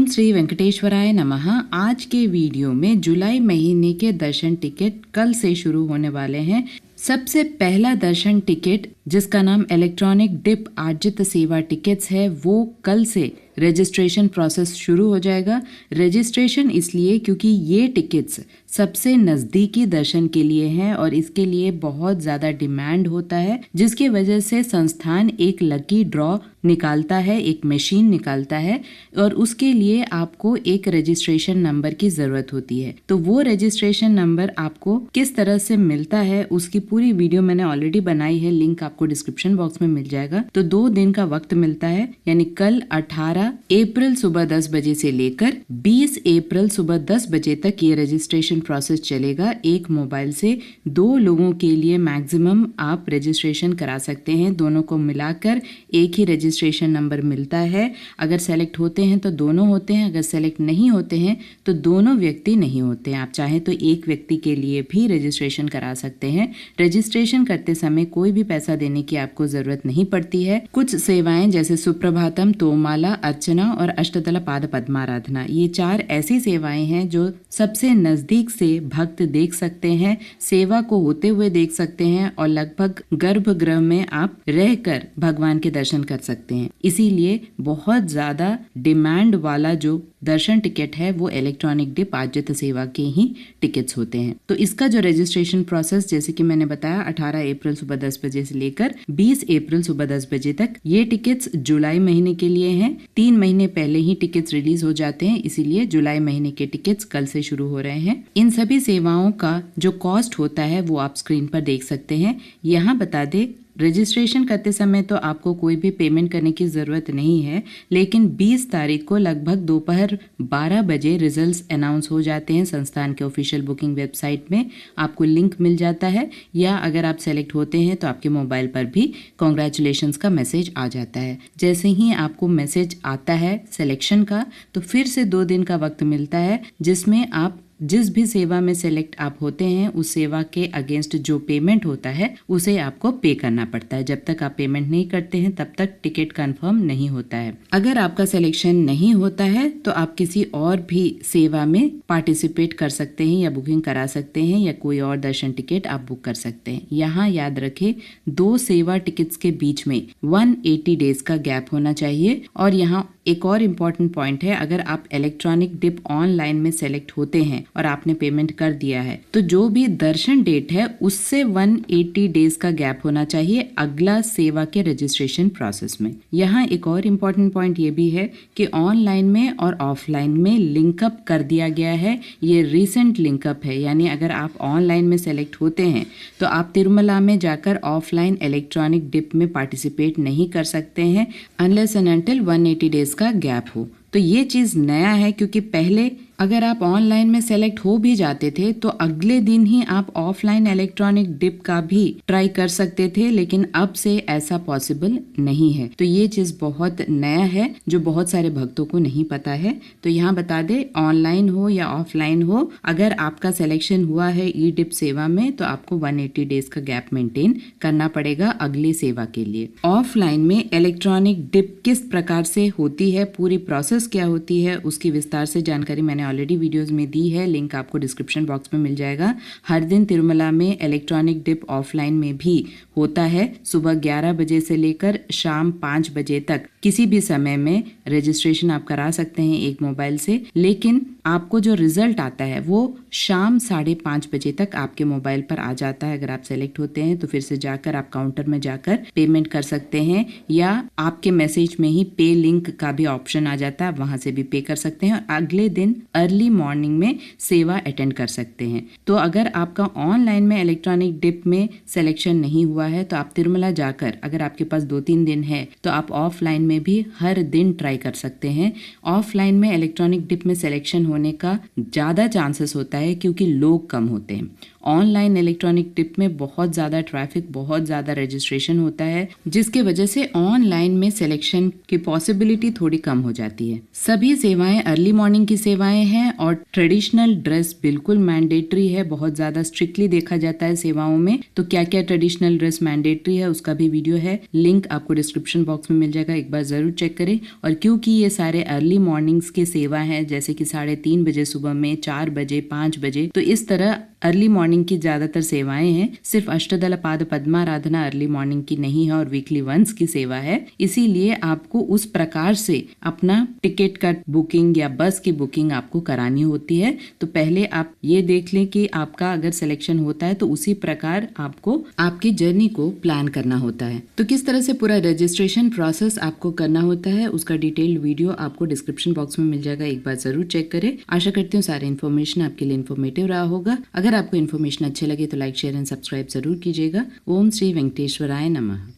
श्री वेंकटेश्वराय नमः। आज के वीडियो में जुलाई महीने के दर्शन टिकट कल से शुरू होने वाले हैं। सबसे पहला दर्शन टिकट जिसका नाम इलेक्ट्रॉनिक डिप आर्जित सेवा टिकट्स है, वो कल से रजिस्ट्रेशन प्रोसेस शुरू हो जाएगा। रजिस्ट्रेशन इसलिए क्योंकि ये टिकट्स सबसे नज़दीकी दर्शन के लिए हैं और इसके लिए बहुत ज़्यादा डिमांड होता है, जिसकी वजह से संस्थान एक लकी ड्रॉ निकालता है, एक मशीन निकालता है और उसके लिए आपको एक रजिस्ट्रेशन नंबर की ज़रूरत होती है। तो वो रजिस्ट्रेशन नंबर आपको किस तरह से मिलता है उसकी पूरी वीडियो मैंने ऑलरेडी बनाई है, लिंक आपको डिस्क्रिप्शन बॉक्स में मिल जाएगा। तो 2 दिन का वक्त मिलता है, यानी कल 18 अप्रैल सुबह 10 बजे से लेकर 20 अप्रैल सुबह 10 बजे तक ये रजिस्ट्रेशन प्रोसेस चलेगा। एक मोबाइल से 2 लोगों के लिए मैक्सिमम आप रजिस्ट्रेशन करा सकते हैं। दोनों को मिलाकर एक ही रजिस्ट्रेशन नंबर मिलता है। अगर सेलेक्ट होते हैं तो दोनों होते हैं, अगर सेलेक्ट नहीं होते हैं तो दोनों व्यक्ति नहीं होते हैं। आप चाहें तो एक व्यक्ति के लिए भी रजिस्ट्रेशन करा सकते हैं। रजिस्ट्रेशन करते समय कोई भी पैसा देने की आपको जरूरत नहीं पड़ती है। कुछ सेवाएं जैसे सुप्रभातम, तोमाला, अर्चना और अष्टदल पाद पद्माराधना, ये 4 ऐसी सेवाएं हैं जो सबसे नजदीक से भक्त देख सकते हैं, सेवा को होते हुए देख सकते हैं और लगभग गर्भगृह में आप रहकर भगवान के दर्शन कर सकते हैं। इसीलिए बहुत ज्यादा डिमांड वाला जो दर्शन टिकट है वो इलेक्ट्रॉनिक डिप आर्जित सेवा के ही टिकट्स होते हैं। तो इसका जो रजिस्ट्रेशन प्रोसेस जैसे कि मैंने बताया 18 अप्रैल सुबह 10 बजे से लेकर 20 अप्रैल सुबह 10 बजे तक, ये टिकट्स जुलाई महीने के लिए हैं। 3 महीने पहले ही टिकट्स रिलीज हो जाते हैं, इसीलिए जुलाई महीने के टिकट्स कल से शुरू हो रहे हैं। इन सभी सेवाओं का जो कॉस्ट होता है वो आप स्क्रीन पर देख सकते हैं। यहाँ बता दे, रजिस्ट्रेशन करते समय तो आपको कोई भी पेमेंट करने की ज़रूरत नहीं है, लेकिन 20 तारीख को लगभग दोपहर 12 बजे रिजल्ट्स अनाउंस हो जाते हैं। संस्थान के ऑफिशियल बुकिंग वेबसाइट में आपको लिंक मिल जाता है, या अगर आप सेलेक्ट होते हैं तो आपके मोबाइल पर भी कॉन्ग्रेचुलेशंस का मैसेज आ जाता है। जैसे ही आपको मैसेज आता है सिलेक्शन का, तो फिर से 2 दिन का वक्त मिलता है जिसमें आप जिस भी सेवा में सेलेक्ट आप होते हैं उस सेवा के अगेंस्ट जो पेमेंट होता है उसे आपको पे करना पड़ता है। जब तक आप पेमेंट नहीं करते हैं तब तक टिकट कंफर्म नहीं होता है। अगर आपका सिलेक्शन नहीं होता है तो आप किसी और भी सेवा में पार्टिसिपेट कर सकते हैं या बुकिंग करा सकते हैं, या कोई और दर्शन टिकट आप बुक कर सकते हैं। यहाँ याद रखें 2 सेवा टिकट्स के बीच में 180 डेज का गैप होना चाहिए। और यहाँ एक और इम्पॉर्टेंट पॉइंट है, अगर आप इलेक्ट्रॉनिक डिप ऑनलाइन में सेलेक्ट होते हैं और आपने पेमेंट कर दिया है तो जो भी दर्शन डेट है उससे 180 डेज का गैप होना चाहिए अगला सेवा के रजिस्ट्रेशन प्रोसेस में। यहाँ एक और इम्पॉर्टेंट पॉइंट ये भी है कि ऑनलाइन में और ऑफलाइन में लिंकअप कर दिया गया है। ये रिसेंट लिंकअप है, यानी अगर आप ऑनलाइन में सेलेक्ट होते हैं तो आप तिरुमला में जाकर ऑफलाइन इलेक्ट्रॉनिक डिप में पार्टिसिपेट नहीं कर सकते हैं अनलेस एंड अनटिल 180 डेज का गैप हो। तो ये चीज़ नया है, क्योंकि पहले अगर आप ऑनलाइन में सेलेक्ट हो भी जाते थे तो अगले दिन ही आप ऑफलाइन इलेक्ट्रॉनिक डिप का भी ट्राई कर सकते थे, लेकिन अब से ऐसा पॉसिबल नहीं है। तो ये चीज़ बहुत नया है जो बहुत सारे भक्तों को नहीं पता है। तो यहाँ बता दे, ऑनलाइन हो या ऑफलाइन हो, अगर आपका सिलेक्शन हुआ है ई डिप सेवा में तो आपको 180 डेज का गैप मेंटेन करना पड़ेगा अगली सेवा के लिए। ऑफलाइन में इलेक्ट्रॉनिक डिप किस प्रकार से होती है, पूरी प्रोसेस क्या होती है, उसकी विस्तार से जानकारी मैंने ऑलरेडी वीडियोस में दी है, लिंक आपको डिस्क्रिप्शन बॉक्स में मिल जाएगा। हर दिन तिरुमला में इलेक्ट्रॉनिक डिप ऑफलाइन में भी होता है। सुबह 11 बजे से लेकर शाम 5 बजे तक किसी भी समय में रजिस्ट्रेशन आप करा सकते हैं एक मोबाइल से, लेकिन आपको जो रिजल्ट आता है वो शाम 5:30 बजे तक आपके मोबाइल पर आ जाता है। अगर आप सेलेक्ट होते हैं तो फिर से जाकर आप काउंटर में जाकर पेमेंट कर सकते हैं, या आपके मैसेज में ही पे लिंक का भी ऑप्शन आ जाता है, वहां से भी पे कर सकते हैं और अगले दिन अर्ली मॉर्निंग में सेवा अटेंड कर सकते हैं। तो अगर आपका ऑनलाइन में इलेक्ट्रॉनिक डिप में सिलेक्शन नहीं हुआ है तो आप तिरुमला जाकर, अगर आपके पास 2-3 दिन है तो आप ऑफलाइन में भी हर दिन ट्राई कर सकते हैं। ऑफलाइन में इलेक्ट्रॉनिक डिप में सिलेक्शन होने का ज़्यादा चांसेस होता है क्योंकि लोग कम होते हैं। ऑनलाइन इलेक्ट्रॉनिक टिप में बहुत ज़्यादा ट्रैफिक, बहुत ज़्यादा रजिस्ट्रेशन होता है, जिसके वजह से ऑनलाइन में सिलेक्शन की पॉसिबिलिटी थोड़ी कम हो जाती है। सभी सेवाएं अर्ली मॉर्निंग की सेवाएं हैं और ट्रेडिशनल ड्रेस बिल्कुल मैंडेटरी है, बहुत ज़्यादा स्ट्रिक्टली देखा जाता है सेवाओं में। तो क्या क्या ट्रेडिशनल ड्रेस मैंडेटरी है उसका भी वीडियो है, लिंक आपको डिस्क्रिप्शन बॉक्स में मिल जाएगा, एक बार ज़रूर चेक करें। और क्योंकि ये सारे अर्ली मॉर्निंग्स की सेवा हैं, जैसे कि 3:30 बजे सुबह में, 4 बजे, 5 बजे, तो इस तरह अर्ली मॉर्निंग की ज्यादातर सेवाएं हैं। सिर्फ अष्टदल पाद पद्माराधना अर्ली मॉर्निंग की नहीं है और वीकली वंस की सेवा है, इसीलिए आपको उस प्रकार से अपना टिकट का बुकिंग या बस की बुकिंग आपको करानी होती है। तो पहले आप ये देख लें कि आपका अगर सिलेक्शन होता है तो उसी प्रकार आपको आपकी जर्नी को प्लान करना होता है। तो किस तरह से पूरा रजिस्ट्रेशन प्रोसेस आपको करना होता है उसका डिटेल्ड वीडियो आपको डिस्क्रिप्शन बॉक्स में मिल जाएगा, एक बार जरूर चेक करें। आशा करती हूँ सारे इन्फॉर्मेशन आपके लिए इन्फॉर्मेटिव रहा होगा। अगर आपको इन्फॉर्मेशन अच्छे लगे तो लाइक, शेयर एंड सब्सक्राइब जरूर कीजिएगा। ओम श्री वेंकटेश्वराय नमः।